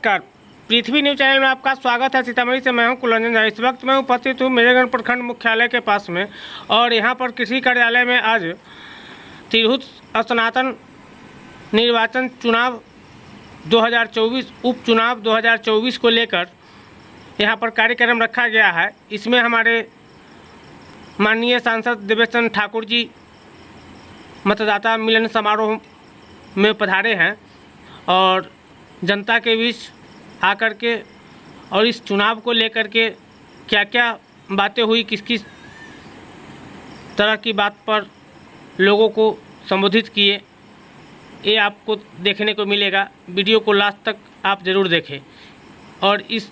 नमस्कार, पृथ्वी news channel में आपका स्वागत है। सीतामढ़ी से मैं हूं कुलरंजन झा। इस वक्त मैं उपस्थित हूं मेजरगंज प्रखंड मुख्यालय के पास में और यहां पर कृषि कार्यालय में आज तिरहुत सनातन निर्वाचन चुनाव 2024 उपचुनाव 2024 को लेकर यहां पर कार्यक्रम रखा गया है। इसमें हमारे माननीय सांसद देवेश चंद्र ठाकुर जी मतदाता मिलन समारोह में पधारे हैं और जनता के बीच आकर के और इस चुनाव को लेकर के क्या क्या बातें हुई, किस किस तरह की बात पर लोगों को संबोधित किए, ये आपको देखने को मिलेगा। वीडियो को लास्ट तक आप ज़रूर देखें और इस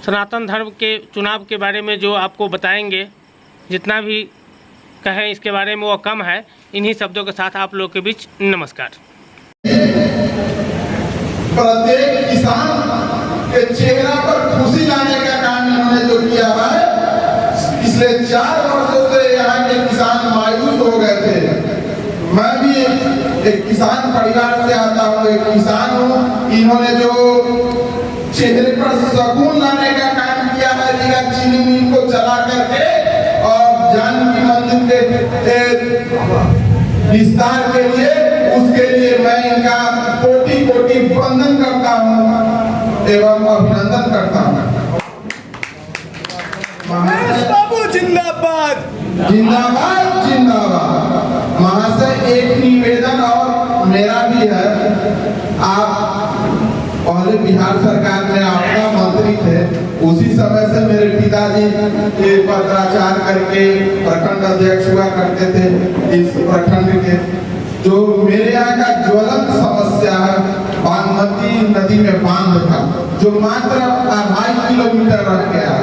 सनातन धर्म के चुनाव के बारे में जो आपको बताएंगे, जितना भी कहें इसके बारे में वो कम है। इन्हीं शब्दों के साथ आप लोगों के बीच नमस्कार। प्रत्येक किसान के चेहरा पर खुशी लाने का काम इन्होंने जो किया है, पिछले 4 वर्षों से यहाँ के किसान मायूस हो गए थे। मैं भी एक किसान परिवार से आता हूँ, एक किसान हूँ। इन्होंने जो चेहरे पर सुकून लाने का काम किया है, रीगा चीनी मिल को चला करके और जानकी मंदिर के विस्तार के लिए, उसके लिए मैं इनका कोटि कोटि वंदन करता हूँ एवं अभिनंदन करता हूँ। बाबू जिंदाबाद जिंदाबाद जिंदाबाद। महाशय, एक निवेदन और मेरा भी है। आप पहले बिहार सरकार में आपका मंत्री थे, उसी समय से मेरे पिताजी पत्राचार करके प्रखंड अध्यक्ष हुआ करते थे। इस प्रखंड के जो मेरे यहाँ का ज्वलंत समस्या है, बागमती नदी में बांध था जो मात्र 2.5 किलोमीटर रह गया।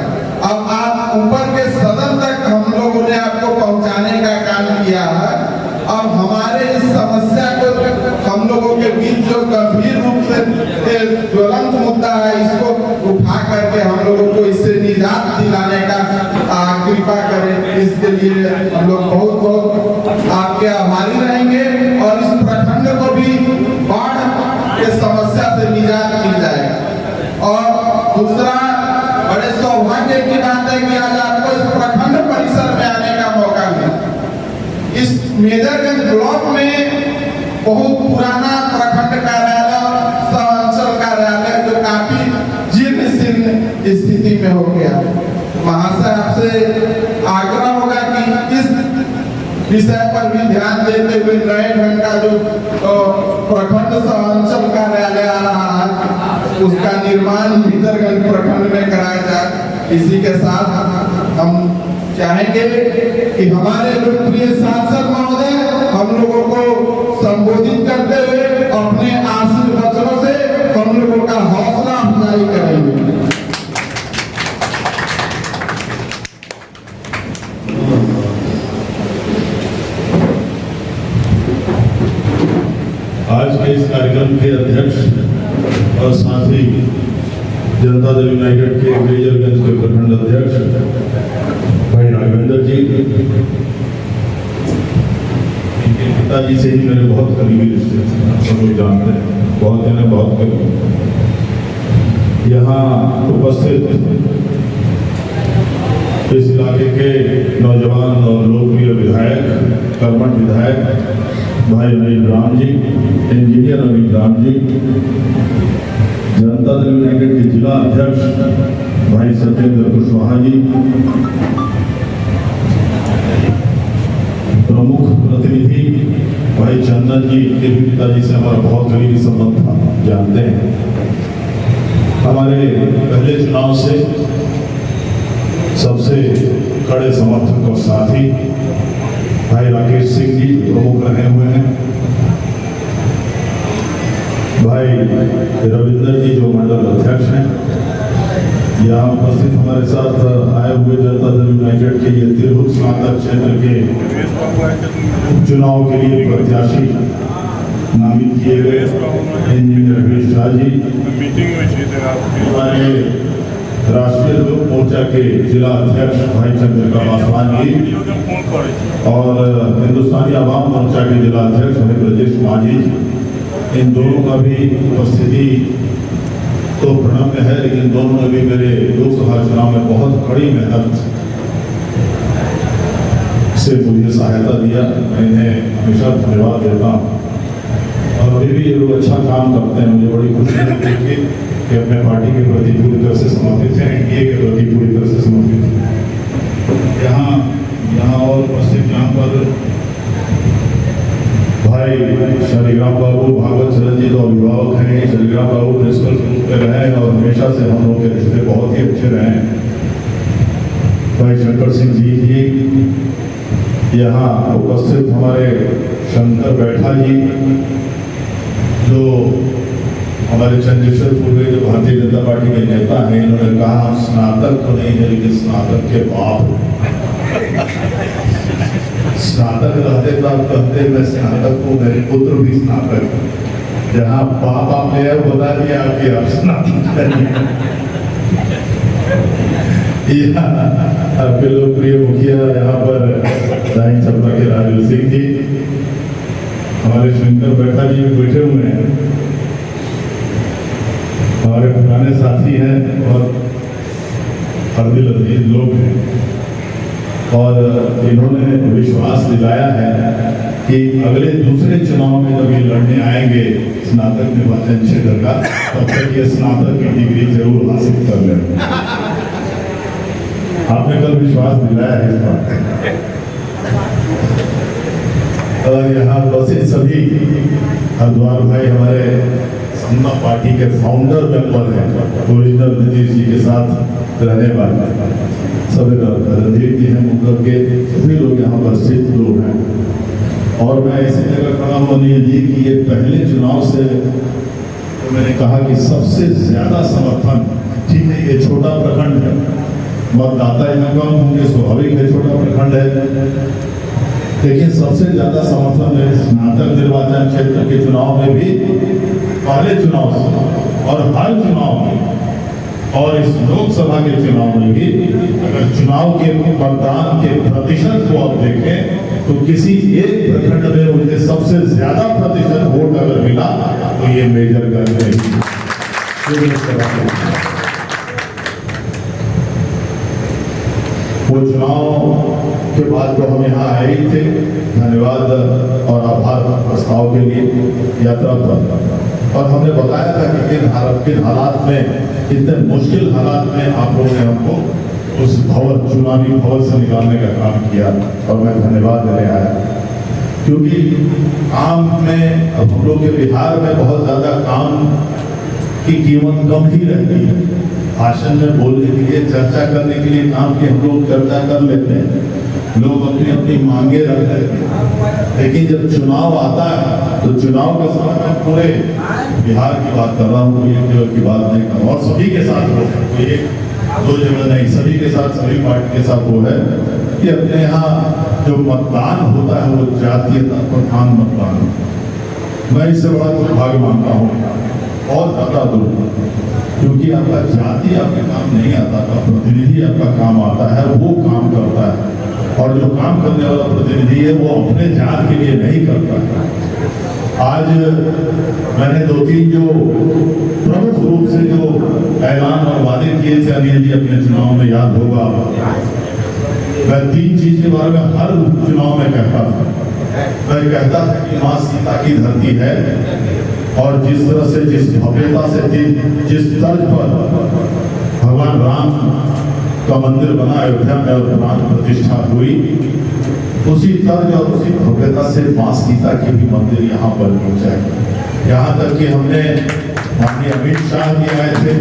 अब आप ऊपर के सदन तक हम लोगों ने आपको पहुँचाने का काम किया है। अब हमारे इस समस्या को हम लोगों के बीच जो गंभीर रूप से ज्वलंत मुद्दा है, इसको उठा करके हम लोगों को इससे निजात दिलाने का कृपा करें। इसके लिए हम लोग बहुत बहुत आपके आभारी रहेंगे और इस प्रखंड को भी बाढ़ के समस्या से निजात मिल जाएगा। और दूसरा, बड़े सौभाग्य की बात है कि आज आपको इस प्रखंड परिसर में आने का मौका मिला। इस मेजरगंज ब्लॉक में बहुत पुराना प्रखंड कार्यालय, सह-अंचल कार्यालय जो काफी जीर्ण शीर्ण स्थिति में हो गया। महाशय, आपसे आग्रह होगा कि इस विषय पर भी ध्यान देते हुए नए ढंग का जो प्रखंड सह-अंचल कार्यालय आ रहा है, उसका निर्माण मेजरगंज प्रखंड में कराया जाए। इसी के साथ हम चाहेंगे कि हमारे लोकप्रिय सांसद महोदय हम लोगों को संबोधित करते हुए अपने आशीर्वचनों से हम लोगों का हौसला अफजाई करेंगे। आज के इस कार्यक्रम के अध्यक्ष और साथ ही जनता दल यूनाइटेड के मेजरगंज के प्रखंड अध्यक्ष भाई राघवेंद्र जी, इनके पिताजी से ही मेरे बहुत करीबी रिश्ते थे, सब लोग जानते हैं, बहुत यानी बहुत करीब। यहाँ उपस्थित इस इलाके के नौजवान और लोकप्रिय विधायक, कर्मठ विधायक भाई अनिल राम जी, इंजीनियर अनिल राम जी, जनता दल यूनाइटेड के जिला अध्यक्ष भाई सत्येंद्र कुशवाहा जी, प्रमुख प्रतिनिधि भाई चंदन जी के भी पिताजी से हमारा बहुत करीबी संबंध था, जानते हैं। हमारे पहले चुनाव से सबसे कड़े समर्थक और साथी भाई राकेश सिंह जी प्रमुख रहे हुए हैं। भाई रविंदर जी जो मंडल अध्यक्ष हैं, यहाँ उपस्थित हमारे साथ आए हुए जनता दल यूनाइटेड के ये तिरहुत स्नातक क्षेत्र के उपचुनाव के लिए प्रत्याशी नामित किए गए इंजीनियर रवीश शाह जी, हमारे राष्ट्रीय लोक मोर्चा के जिला अध्यक्ष भाई चंद्रिका पासवान जी और हिंदुस्तानी आवाम मोर्चा के जिला अध्यक्ष भाई ब्रजेश माझी, इन दोनों का भी उपस्थिति तो प्रणम्य है, लेकिन दोनों ने भी मेरे लोकसभा चुनाव में बहुत कड़ी मेहनत से मुझे सहायता दिया। मैं इन्हें हमेशा धन्यवाद देता हूँ और अभी भी ये लोग अच्छा काम करते हैं। मुझे बड़ी खुशी है कि अपने पार्टी के प्रति पूरी तरह से समर्पित हैं, एनडीए के प्रति पूरी तरह से समर्पित हैं। यहाँ और उपस्थित यहाँ पर भाई शालिग्राम बाबू भागवत चरण जी तो अभिभावक हैं। शालिग्राम बाबू प्रिंसिपल पे रहे हैं और हमेशा से हम लोग के रिश्ते बहुत ही अच्छे रहे हैं। भाई शंकर सिंह जी यहाँ उपस्थित हमारे शंकर बैठा जी जो हमारे चंद्रशेखर के जो भारतीय जनता पार्टी के नेता हैं, इन्होंने कहा हम स्नातक तो नहीं है लेकिन स्नातक के बाप। स्नातक रहते तो आप कहते मैं स्नातक को, मेरे पुत्र भी स्नातक। जहाँ बाप आपने यह बता दिया कि आप स्नातक आपके लोकप्रिय मुखिया यहाँ पर दाई छपरा के राजू सिंह जी, हमारे शंकर बैठा जी भी बैठे हुए हैं, हमारे पुराने साथी हैं और हरदिल अजीज लोग हैं और इन्होंने विश्वास दिलाया है कि अगले दूसरे चुनाव में जब ये लड़ने आएंगे स्नातक निर्वाचन क्षेत्र का, तब तक ये स्नातक की डिग्री जरूर हासिल कर लेंगे। आपने कल विश्वास दिलाया है इस बात। और यहाँ बसे सभी हरद्वार भाई हमारे समता पार्टी के फाउंडर मेंबर हैं, ओरिजिनल नीतीश जी के साथ रहने वाले सभी रणधीर जी हैं, मुकर के सभी लोग यहाँ पर स्थित लोग हैं। और मैं इसी जगह खड़ा हूँ अनिल जी कि ये पहले चुनाव से तो मैंने कहा कि सबसे ज्यादा समर्थन, ठीक है ये छोटा प्रखंड है, मतदाता यहाँ कम होंगे, स्वाभाविक है छोटा प्रखंड है, लेकिन सबसे ज्यादा समर्थन है स्नातक निर्वाचन क्षेत्र के चुनाव में भी, पहले चुनाव से और हर चुनाव में और इस लोकसभा के चुनाव में भी। अगर चुनाव के मतदान के प्रतिशत को आप देखें तो किसी एक प्रखंड में मुझे सबसे ज्यादा प्रतिशत वोट अगर मिला तो ये मेजरगंज में ही। वो चुनाव के बाद तो हम यहाँ आए ही थे, धन्यवाद और आभार प्रस्ताव के लिए यात्रा पर, और हमने बताया था कि किन हालात में, इतने मुश्किल हालात में आप लोगों ने हमको उस भवन, चुनावी भवन से निकालने का काम किया और मैं धन्यवाद देने आया। क्योंकि काम में अब हम लोग के बिहार में बहुत ज्यादा काम की कीमत कम ही रहती है। भाषण में बोलने के लिए, चर्चा करने के लिए काम की हम लोग चर्चा कर लेते हैं, लोग अपनी अपनी मांगे रख लेते हैं, लेकिन जब चुनाव आता है तो चुनाव के समय में पूरे बिहार की बात कर रहा हूँ, एक जगह की बात नहीं कर रहा, और सभी के साथ हो, एक दो जगह नहीं, सभी के साथ, सभी पार्टी के साथ वो है कि अपने यहाँ जो मतदान होता है वो जातीयता प्रधान मतदान। मैं इससे बड़ा दुर्भाग्य मानता हूँ और ज्यादा दुर्भाग्य, क्योंकि आपका जाति आपके काम नहीं आता, आपका प्रतिनिधि आपका काम आता है, वो काम करता है, और जो काम करने वाला प्रतिनिधि है वो अपने जात के लिए नहीं करता। आज मैंने 2-3 जो प्रमुख रूप से जो ऐलान और वादे किए थे अनिल जी अपने चुनाव में, याद होगा, मैं 3 चीज के बारे में हर चुनाव में कहता था। मैं कहता था कि माँ सीता की धरती है और जिस तरह से, जिस भव्यता से, जिस तर्ज पर भगवान राम का मंदिर बना अयोध्या में और प्राण प्रतिष्ठा हुई, उसी तर्ज और उसी भव्यता से माँ सीता की भी मंदिर यहाँ पर पहुंचाए। यहाँ तक कि हमने माननीय अमित शाह जी आए थे,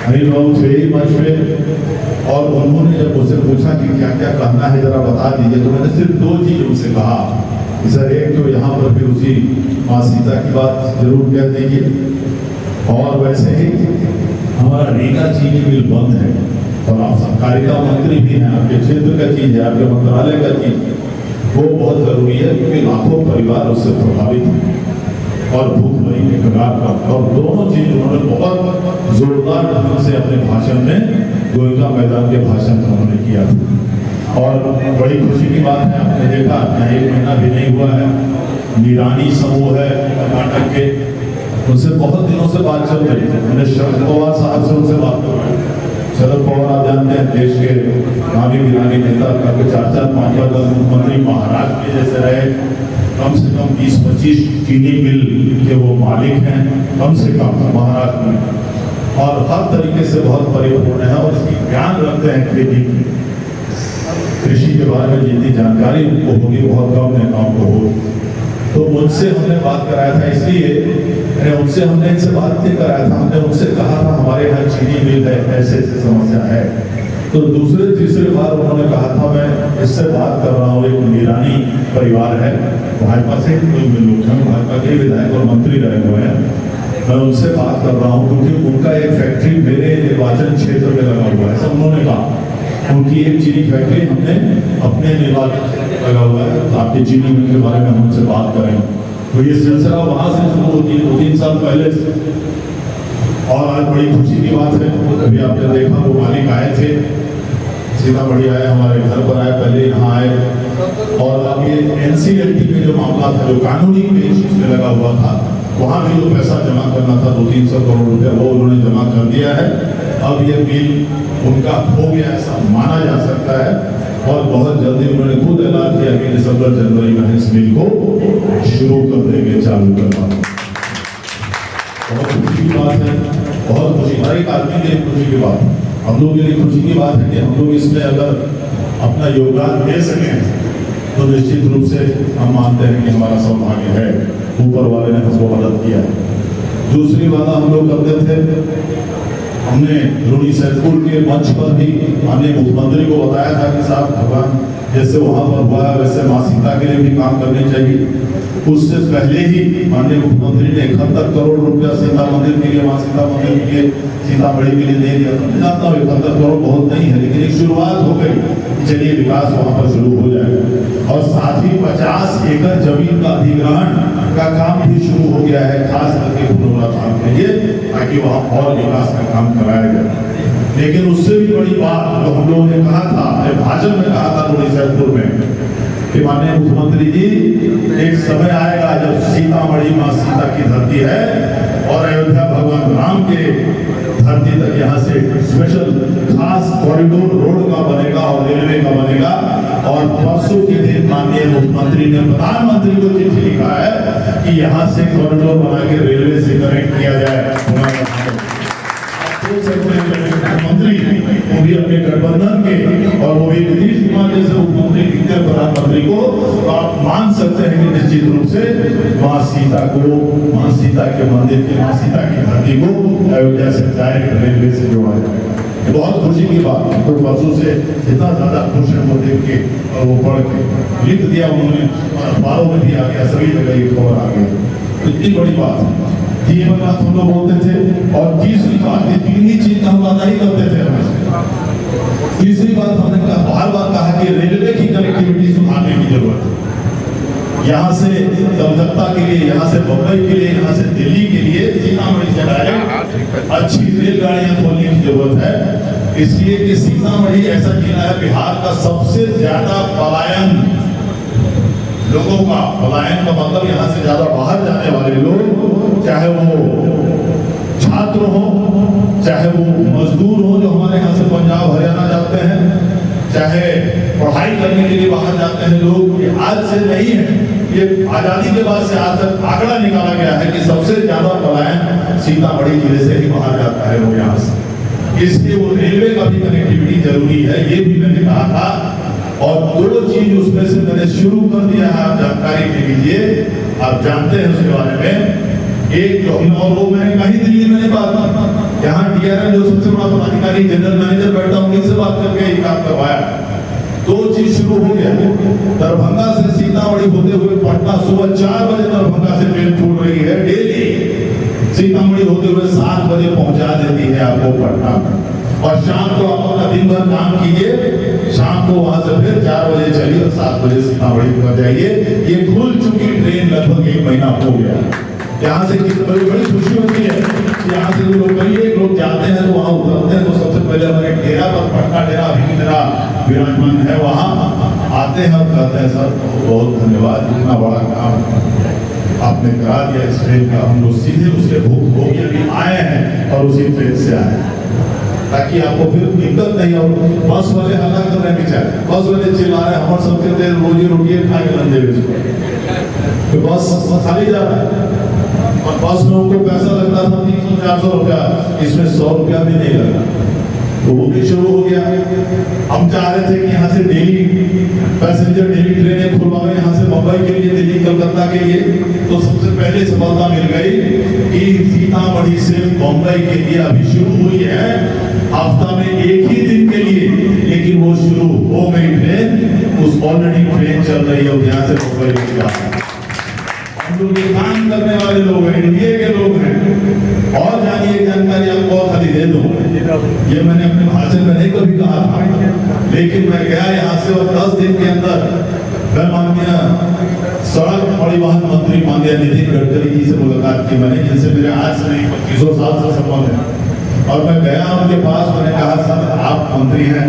अनिल बाबू थे ही मंच में, और उन्होंने जब मुझसे पूछा कि क्या क्या कहना है जरा बता दीजिए, तो मैंने सिर्फ 2 चीज उनसे कहा कि सर एक तो यहाँ पर भी उसी माँ सीता की बात जरूर कह दीजिए, और वैसे ही हमारा रीगा चीनी मिल बंद है और आप सहकारिता मंत्री भी हैं, आपके क्षेत्र का चीज है, आपके मंत्रालय का चीज, वो बहुत जरूरी है क्योंकि लाखों परिवार उससे प्रभावित हैं और भूखमरी के कगार पर। और दोनों चीज उन्होंने बहुत जोरदार ढंग से अपने भाषण में, गोयका मैदान के भाषण में उन्होंने किया था। और बड़ी खुशी की बात है, आपने देखा 1 महीना भी नहीं हुआ है, निरानी समूह है कर्नाटक के, उनसे बहुत दिनों से बात चल रही है। मैंने शरद पवार साहब से उनसे बात करवाई। शरद पवार आप जानते हैं देश के नामी गिरानी नेता, 4-5 मुख्यमंत्री महाराष्ट्र के जैसे रहे, कम से कम 20-25 चीनी मिल के वो मालिक हैं कम से कम महाराष्ट्र में, और हर तरीके से बहुत परिपूर्ण है और इसकी ज्ञान रखते हैं। खेती कृषि के बारे में जितनी जानकारी उनको होगी बहुत कम नेताओं को हो, तो उनसे हमने बात कराया था। इसलिए उनसे हमने इनसे बात नहीं कराया था, हमने उनसे कहा था हमारे यहाँ चीनी मिल है, ऐसे ऐसे समस्या है। तो दूसरे तीसरे बार उन्होंने कहा था मैं इससे बात कर रहा हूँ, एक निरानी परिवार है भाजपा से, लोग हैं भाजपा के विधायक और मंत्री रहे हुए हैं, मैं उनसे बात कर रहा हूँ क्योंकि उनका एक फैक्ट्री मेरे निर्वाचन क्षेत्र में लगा हुआ है। सब उन्होंने कहा उनकी एक चीनी फैक्ट्री हमने अपने निर्वाचन लगा हुआ है, आपके चीनी मिल के बारे में हम उनसे बात करें। तो ये सिलसिला वहां से शुरू होती है 2-3 साल पहले से, और आज बड़ी खुशी की बात है, अभी आपने देखा वो मालिक आए थे, सीतामढ़ी आए, हमारे घर पर आए, पहले यहाँ आए, और अब ये NCLT में जो मामला था, जो कानूनी पेश में लगा हुआ था, वहाँ भी जो पैसा जमा करना था 200-300 करोड़ रुपया, वो उन्होंने जमा कर दिया है। अब ये बिल उनका हो गया ऐसा माना जा सकता है, और बहुत जल्दी उन्होंने खुद ऐलान किया कि दिसंबर-जनवरी में इस बिल को शुरू कर देंगे, चालू करना। बहुत खुशी की बात है, बहुत खुशी, हर एक आदमी के लिए खुशी की बात, हम लोग के लिए खुशी की बात है कि हम लोग इसमें अगर अपना योगदान दे सकें तो निश्चित रूप से हम मानते हैं कि हमारा सौभाग्य है, ऊपर वाले ने हमको मदद किया। दूसरी बात हम लोग करते थे, हमने रूढ़ी सैदपुर के मंच पर भी माननीय मुख्यमंत्री को बताया था कि साहब भगवान जैसे वहां पर हुआ है वैसे माँ सीता के लिए भी काम करनी चाहिए। उससे पहले ही माननीय मुख्यमंत्री ने 71 करोड़ रुपया सीता मंदिर के लिए, माँ सीता मंदिर के सीतामढ़ी के लिए दे दिया था। मैं जानता हूँ 71 करोड़ बहुत नहीं है, लेकिन एक शुरुआत हो गई, चलिए विकास वहां पर शुरू हो जाए। और साथ ही 50 एकड़ जमीन का अधिग्रहण का काम भी शुरू हो गया है, खास करके पुनर्वास के लिए, ताकि वहां और विकास का काम कराया जाए। लेकिन उससे भी बड़ी बात जो हम लोगों ने कहा था, भाजपा में कहा था रूढ़ी सैदपुर में, कि माननीय मुख्यमंत्री जी एक समय आएगा जब सीतामढ़ी माँ सीता की धरती है और अयोध्या भगवान राम के धरती तक यहाँ से स्पेशल खास कॉरिडोर रोड का बनेगा और रेलवे का बनेगा। और परसों के दिन माननीय मुख्यमंत्री ने प्रधानमंत्री को चिट्ठी लिखा है कि यहाँ से कॉरिडोर बना के रेलवे से कनेक्ट किया जाए। मुख्यमंत्री वो भी अपने गठबंधन के, और वो भी नीतीश कुमार जैसे मुख्यमंत्री दिखते हैं प्रधानमंत्री को, तो आप मान सकते हैं कि निश्चित रूप से माँ सीता को, माँ सीता के मंदिर की, माँ सीता की धरती को अयोध्या से डायरेक्ट रेलवे से जोड़ा जाए। बहुत खुशी की बात है। तो परसों से इतना ज्यादा खुश है वो देख के, और वो पढ़ के लिख दिया उन्होंने, अखबारों में भी आ गया, सभी जगह ये खबर आ गई। इतनी बड़ी बात है, ये बात हम लोग बोलते थे। और तीसरी बात, ये तीन ही चीज हम वादा ही करते थे हमेशा। तीसरी बात हमने बार बार कहा कि रेलवे की कनेक्टिविटी सुधारने की जरूरत है। यहाँ से कलकत्ता के लिए, यहाँ से बम्बई के लिए, यहाँ से दिल्ली के लिए सीतामढ़ी से डायरेक्ट अच्छी रेलगाड़ियां खोलने की जरूरत है। इसलिए कि सीतामढ़ी ऐसा जिला है बिहार का सबसे ज्यादा पलायन, लोगों का पलायन का मतलब यहाँ से ज्यादा बाहर जाने वाले लोग, चाहे वो छात्र हो, चाहे वो मजदूर हो जो हमारे यहाँ से पंजाब हरियाणा जाते हैं, चाहे पढ़ाई करने के लिए बाहर जाते हैं लोग। ये आज से नहीं है, ये आजादी के बाद से आज तक आंकड़ा निकाला गया है कि सबसे ज्यादा पलायन सीतामढ़ी जिले से ही बाहर जाता है लोग यहाँ से। इसलिए वो रेलवे का भी कनेक्टिविटी जरूरी है, ये भी मैंने कहा था। और दो चीज उसमें से मैंने शुरू कर दिया है, आप जानकारी ले लीजिए, आप जानते हैं उसके बारे में। एक जो और वो मैंने कही दिल्ली में बात, यहाँ DRM जो सबसे बड़ा पदाधिकारी जनरल मैनेजर बैठा उनसे से बात करके ये काम करवाया। दो चीज शुरू हो गया, दरभंगा से सीतामढ़ी होते हुए पटना सुबह 4 बजे दरभंगा से ट्रेन छूट रही है डेली, सीतामढ़ी होते हुए 7 बजे पहुंचा देती है आपको पटना। और शाम को आप अपना दिन भर काम कीजिए, शाम को वहां से फिर 4 बजे चलिए और 7 बजे सीतामढ़ी पहुंच जाइए। ये खुल चुकी ट्रेन लगभग 1 महीना हो गया। यहाँ से बड़ी खुशी होती है कि यहाँ से लोग जाते हैं तो वहाँ उतरते हैं तो सबसे पहले हमारे डेरा पर, पटना डेरा अभी मेरा विराजमान है, वहाँ आते हैं और कहते हैं सर बहुत धन्यवाद, इतना बड़ा काम आपने करा दिया इस ट्रेन का, हम लोग सीधे उसके भोगी अभी आए हैं और उसी ट्रेन से आए हैं, ताकि आपको फिर दिक्कत नहीं हो। बस वाले हल्ला कर रहे हैं बेचारे, बस वाले चिल्ला रहे हैं, हमारे सबके देर रोजी रोटी खा के लंदे तो बस खाली जा रहा है और बस में उनको पैसा लगता था 300-400 रुपया, इसमें 100 रुपया भी नहीं लगा, तो वो भी शुरू हो गया। हम चाह रहे थे कि यहाँ से डेली पैसेंजर डेली ट्रेनें खुलवाएं, यहाँ से मुंबई के लिए, दिल्ली कलकत्ता के लिए, तो सबसे पहले सफलता मिल गई कि सीतामढ़ी से मुंबई के लिए अभी शुरू हुई है, हफ्ता में एक ही दिन के लिए, लेकिन वो शुरू हो गई ट्रेन, उस ऑलरेडी ट्रेन चल रही है यहाँ से मुंबई की बात। हम लोग ये काम करने वाले लोग हैं, इंडिया के लोग हैं। और जानिए जानकारी आपको और खाली दे दूं, ये मैंने अपने भाषण में नहीं कभी कहा था, लेकिन मैं गया यहाँ से और 10 दिन के अंदर मैं माननीय सड़क परिवहन मंत्री माननीय नितिन गडकरी जी से मुलाकात की मैंने, जिनसे मेरे आज से नहीं 25 साल से संबंध है। और मैं गया उनके पास, मैंने कहा सर आप मंत्री हैं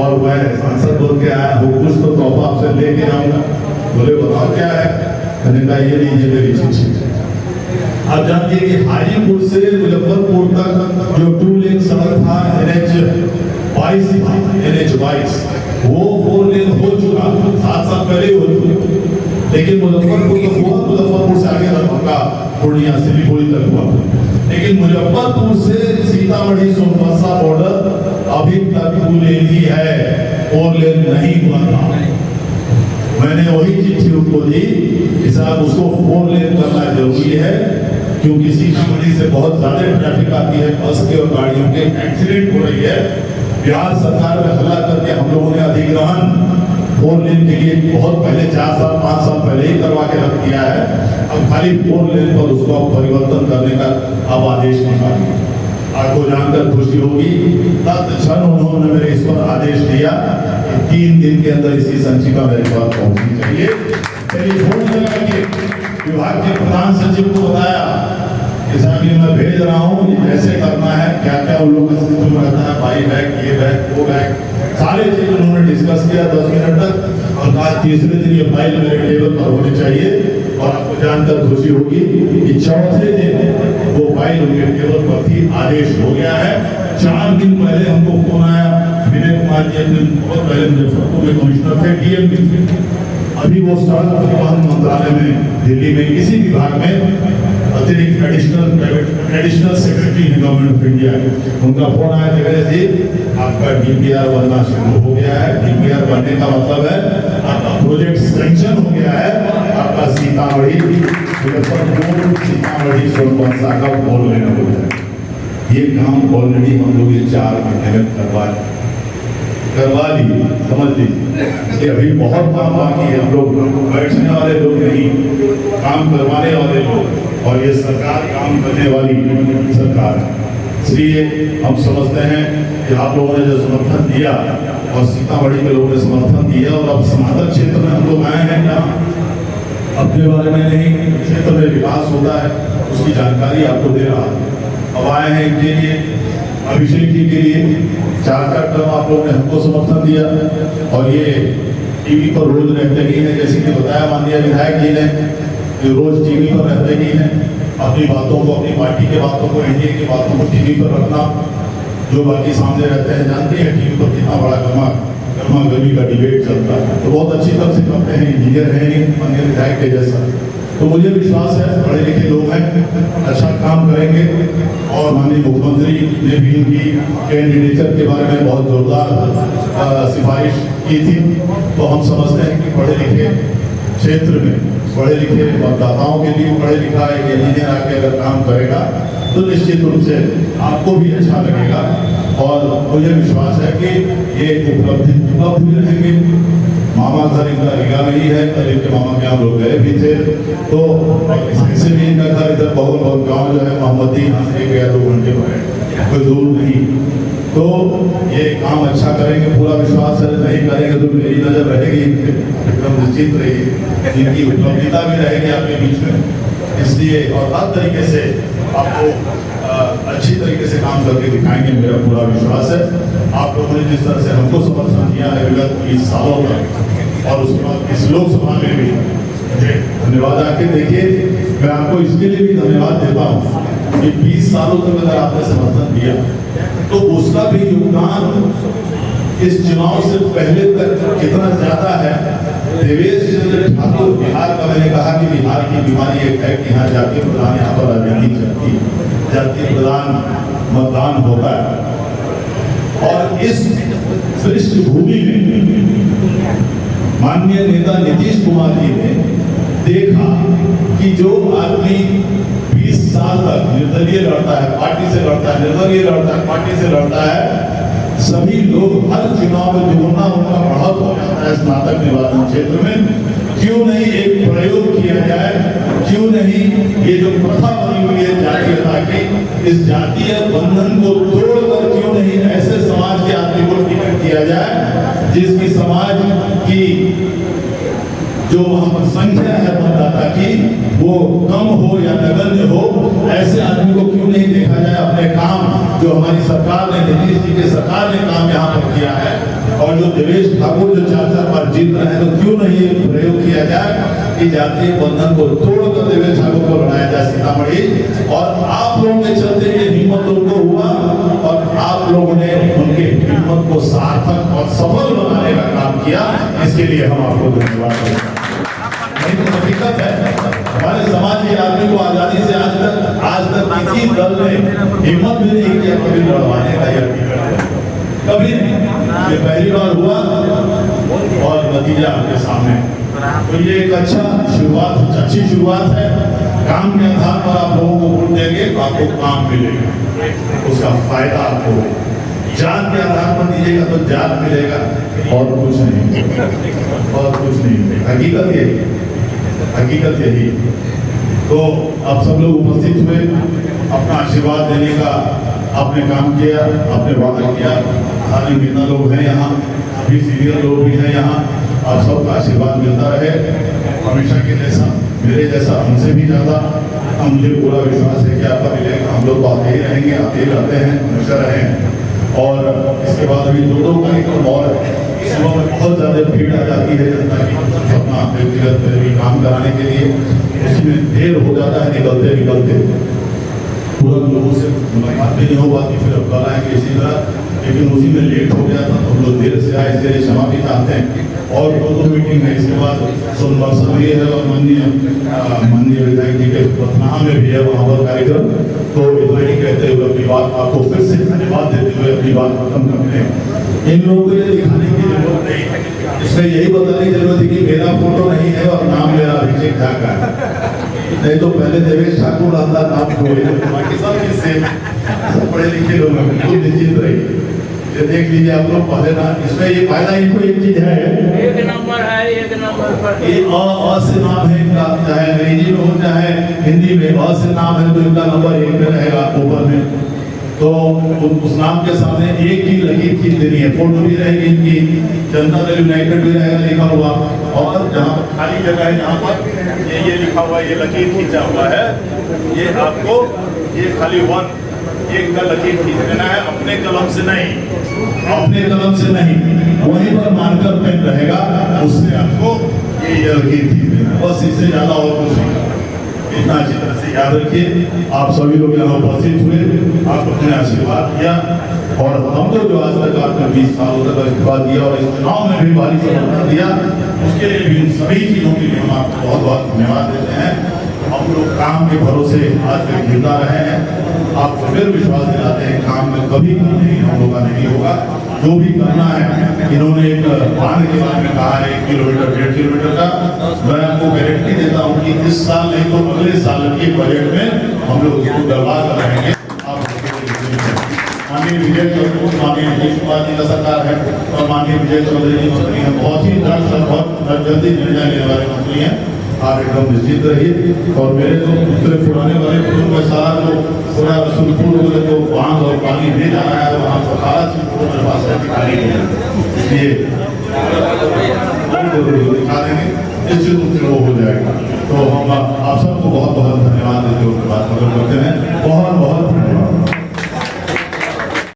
और मैं सांसद बोल के आया हूँ, कुछ तो तोहफा आपसे लेके आऊंगा। बोले बताओ क्या है? मैंने कहा ये लीजिए मेरी चिट्ठी। आप जानते हैं कि हाजीपुर से मुजफ्फरपुर तक जो 2 लेन सड़क था NH22 वो 4 लेन हो चुका, 7 साल पहले हो चुका, लेकिन मुजफ्फरपुर तो हुआ, मुजफ्फरपुर से आगे दरभंगा पूर्णिया सिलीगुड़ी तक हुआ, लेकिन मुजफ्फरपुर से सीतामढ़ी सोनभद्र बॉर्डर अभी तक 2 लेन ही है, 4 लेन नहीं हुआ था। मैंने वही चिट्ठी उनको दी कि साहब उसको 4 लेन करना जरूरी है, क्योंकि सीतामढ़ी से बहुत ज्यादा ट्रैफिक आती है, बस के और गाड़ियों के एक्सीडेंट हो रही है। बिहार सरकार में हल्ला करके हम लोगों ने अधिग्रहण 4 लेन के लिए बहुत पहले 4 साल 5 साल पहले ही करवा के रख दिया है, अब खाली 4 लेन पर उसको परिवर्तन करने का अब आदेश निकाला। आपको जानकर खुशी होगी, तत्क्षण उन्होंने मेरे इस पर आदेश दिया कि 3 दिन के अंदर इसकी संचिका मेरे पास पहुंचनी चाहिए। टेलीफोन लगा के विभाग के प्रधान सचिव को बताया कि साहब ये मैं भेज रहा हूँ, ये कैसे करना है, क्या क्या उन लोगों का सिस्टम रहता है, बाई बैग, ये बैग, वो बैग, सारे चीज उन्होंने डिस्कस किया 10 मिनट तक और कहा तीसरे दिन ये फाइल मेरे टेबल पर होनी चाहिए। और आपको जानकर खुशी होगी कि चौथे दिन वो फाइल उनके टेबल पर थी, आदेश हो गया है। 4 दिन पहले हमको फोन आया, विनय कुमार जी बहुत पहले मुजफ्फरपुर में कमिश्नर थे, डीएम थे, अभी वो सड़क परिवहन मंत्रालय में दिल्ली में किसी विभाग में अतिरिक्त एडिशनल सेक्रेटरी है गवर्नमेंट ऑफ इंडिया, उनका फोन आया जगह जी आपका DPR बनना शुरू हो गया है। DPR बनने का मतलब है आपका प्रोजेक्ट सैंक्शन हो गया है, आपका सीतामढ़ी सोनभद्र का बोल लेना हो जाए। ये काम ऑलरेडी हम लोग ये 4 महीने में करवा ली, समझ लीजिए। अभी बहुत काम बाकी है, हम लोग बैठने वाले लोग नहीं, काम करवाने वाले लोग, और ये सरकार काम करने वाली सरकार है। इसलिए हम समझते हैं कि आप लोगों ने जो समर्थन दिया और सीतामढ़ी के लोगों ने समर्थन दिया, और अब स्नातक क्षेत्र में हम लोग आए हैं जहाँ अपने बारे में नहीं, क्षेत्र में विकास होता है उसकी जानकारी आपको दे रहा है। अब आए हैं इनके लिए, अभिषेक जी के लिए 4 टर्म आप लोगों ने हमको समर्थन दिया, और ये टीवी पर रोज रहते ही हैं, जैसे कि बताया माननीय विधायक जी ने, जो रोज टीवी पर रहते ही हैं, अपनी बातों को, अपनी पार्टी के बातों को, एनडीए की बातों को टीवी पर रखना, जो बाकी सामने रहते हैं जानते हैं टीवी पर कितना बड़ा गर्मा गर्मी का डिबेट चलता है, तो बहुत अच्छी तरह से करते हैं, इंजीनियर है नहीं माननीय विधायक के जैसा। तो मुझे विश्वास है पढ़े लिखे लोग हैं, अच्छा काम करेंगे। और माननीय मुख्यमंत्री ने भी उनकी कैंडिडेचर के बारे में बहुत जोरदार सिफारिश की थी, तो हम समझते हैं कि पढ़े लिखे क्षेत्र में पढ़े लिखे मतदाताओं के लिए पढ़े लिखा एक इंजीनियर आके अगर काम करेगा तो निश्चित रूप से आपको भी अच्छा लगेगा। और मुझे विश्वास है कि ये उपलब्ध भी रहेंगे। मामा घर इनका रीगा में ही है, कल इनके मामा के हम लोग गए भी थे, तो इससे भी इनका घर इधर बहुत गाँव जो है मोहम्मदी, यहाँ से 1 या 2 घंटे में है, कोई दूर नहीं। तो ये काम अच्छा करेंगे, पूरा विश्वास है। नहीं करेंगे तो मेरी नजर रहेगी, एकदम निश्चित रहेगी, इनकी उपलब्धिता भी रहेगी आपके बीच में। इसलिए और हर तरीके से आपको अच्छी तरीके से काम करके दिखाएंगे, मेरा पूरा विश्वास है। आप लोगों ने जिस तरह से हमको समर्थन दिया है विगत 20 सालों तक, और उसके बाद इस लोकसभा में भी धन्यवाद। आके देखिए, मैं आपको इसके लिए भी धन्यवाद देता हूँ कि 20 सालों तक अगर आपने समर्थन दिया तो उसका भी योगदान इस चुनाव से पहले तक कितना ज्यादा है। देवेश चंद्र ठाकुर, बिहार का, मैंने कहा कि बिहार की बीमारी एक है कि यहाँ जाति प्रधान, यहाँ पर राजनीति चलती, जाति प्रधान मतदान होता है। और इस पृष्ठभूमि में माननीय नेता नीतीश कुमार जी ने देखा कि जो आदमी 20 साल तक निर्दलीय लड़ता है, पार्टी से लड़ता है, निर्दलीय लड़ता है, पार्टी से लड़ता है, सभी लोग हर चुनाव में जुड़ना उनका बढ़त हो जाता है स्नातक निर्वाचन क्षेत्र में। क्यों नहीं एक प्रयोग किया जाए, क्यों नहीं ये जो प्रथा बनी हुई है जातीयता की, इस जातीय बंधन को तोड़कर क्यों नहीं ऐसे समाज के आदमी को टिकट दिया जाए जिसकी समाज की जो वहां पर संख्या है मतदाता की वो कम हो या नगण्य हो, ऐसे आदमी को क्यों नहीं देखा जाए। अपने काम जो हमारी सरकार ने, नीतीश जी की सरकार ने काम यहाँ पर किया है, और जो देवेश ठाकुर जो 4 बार जीत रहे हैं, तो क्यों नहीं ये प्रयोग किया जाए कि जातीय बंधन को तोड़कर देवेश ठाकुर को लड़ाया जाए सीतामढ़ी। और आप लोगों के चलते ये हिम्मत उनको हुआ और आप लोगों ने उनके हिम्मत को सार्थक और सफल बनाने का काम किया, इसके लिए हम आपको धन्यवाद करते हैं। हकीकत है, हमारे समाज के आदमी को आजादी से आज तक किसी दल ने हिम्मत भी नहीं किया कभी लड़वाने का, या कभी नहीं। ये पहली बार हुआ और नतीजा आपके सामने। तो ये एक अच्छी शुरुआत है। काम के आधार पर आप लोगों को वोट देंगे तो आपको काम मिलेगा, उसका फायदा आपको। जात के आधार पर दीजिएगा तो जात मिलेगा, और कुछ नहीं, और कुछ नहीं। हकीकत यही। तो अब सब लोग उपस्थित हुए, अपना आशीर्वाद देने का आपने काम किया, आपने वादा किया। सारे नेता लोग हैं यहाँ, सभी सीनियर लोग भी हैं यहाँ, आप सबका आशीर्वाद मिलता रहे हमेशा के जैसा, मेरे जैसा, हमसे भी ज़्यादा। मुझे पूरा विश्वास है कि आपका मिलेगा। हम लोग आते ही रहेंगे, आते ही रहते हैं, हमेशा रहें। और इसके बाद अभी 2 कार्यक्रम और सुबह में बहुत ज़्यादा भीड़ आ जाती है जनता की अपना व्यक्तिगत काम कराने के लिए, उसमें देर हो जाता है निकलते तुरंत लोगों से मुलाकात भी नहीं हो पाती। फिर अब कल आएंगे इसी तरह, लेकिन उसी में लेट हो गया था तो हम लोग देर से आए, इसके लिए क्षमा भी चाहते हैं। और 2 मीटिंग है, इसके बाद सोमवार सभी है और माननीय विधायक जी के पटना में भी है वहाँ पर कार्यक्रम। तो इतना ही कहते हुए अपनी बात आपको फिर से धन्यवाद देते हुए अपनी बात खत्म करते हैं। इन लोगों को ये दिखाने की जरूरत नहीं है, इसमें यही बताने की जरूरत है कि मेरा फोटो नहीं है और नाम मेरा अभिषेक झा का है। नहीं तो पहले देवेश ठाकुर आता, नाम बाकी सब किससे पढ़े लिखे लोग हैं, बिल्कुल निश्चित रहिए। ये देख लीजिए आप लोग पहले ना, इसमें ये फायदा इनको एक चीज है, एक नंबर है, एक नंबर पर ये अ से नाम है इनका, चाहे अंग्रेजी में हो चाहे हिंदी में, अ से नाम है तो इनका नंबर 1 में रहेगा ऊपर में। तो उस नाम के सामने एक ही लकीर खींच देनी है, फोटो भी रहेगी इनकी, जनता दल यूनाइटेड भी रहेगा लिखा हुआ, और जहाँ पर खाली जगह है जहाँ पर ये लिखा हुआ, ये लकीर खींचा हुआ है, ये आपको ये खाली 1 का लकीर खींच देना है, अपने कलम से नहीं, वहीं पर मार्कर पेन रहेगा, उससे आपको ये लकीर खींच देना, बस इससे ज्यादा और कुछ नहीं। इतना अच्छी तरह से याद रखिए। आप सभी लोग यहाँ उपस्थित हुए, आपको अपने आशीर्वाद दिया, और हम तो जो आज तक आपने 20 सालों तक आशीर्वाद दिया और इस चुनाव में भी भारी समर्थन दिया, उसके लिए भी सभी चीजों के लिए हम आपको बहुत बहुत धन्यवाद देते हैं। हम लोग काम के भरोसे आज तक जिंदा रहे हैं, आपको फिर विश्वास दिलाते हैं काम में कभी नहीं हम लोग का नहीं होगा। जो भी करना है, इन्होंने एक बांध के बारे में कहा है 1 किलोमीटर 1.5 किलोमीटर का, मैं आपको गारंटी देता हूँ कि इस साल नहीं तो अगले साल के बजट में हम लोग इसको करवा कर रहेंगे। माननीय विजय चौधरी, माननीय नीतीश कुमार जी का सरकार है और माननीय विजय चौधरी जी मंत्री हैं, बहुत ही बहुत जल्दी निर्णय लेने वाले मंत्री हैं। आप एकदम निश्चित रहिए। और मेरे जो दूसरे पुराने वाले में सारा जो पूरा रसूलपुर जो बांध और पानी ले जा रहा है वहाँ पर सारा चीज मेरे पास दिखाने के लिए, इसलिए दिखा देंगे, निश्चित रूप से वो हो जाएगा। तो हम आप सबको बहुत बहुत धन्यवाद देते हुए बात करते हैं। बहुत बहुत धन्यवाद।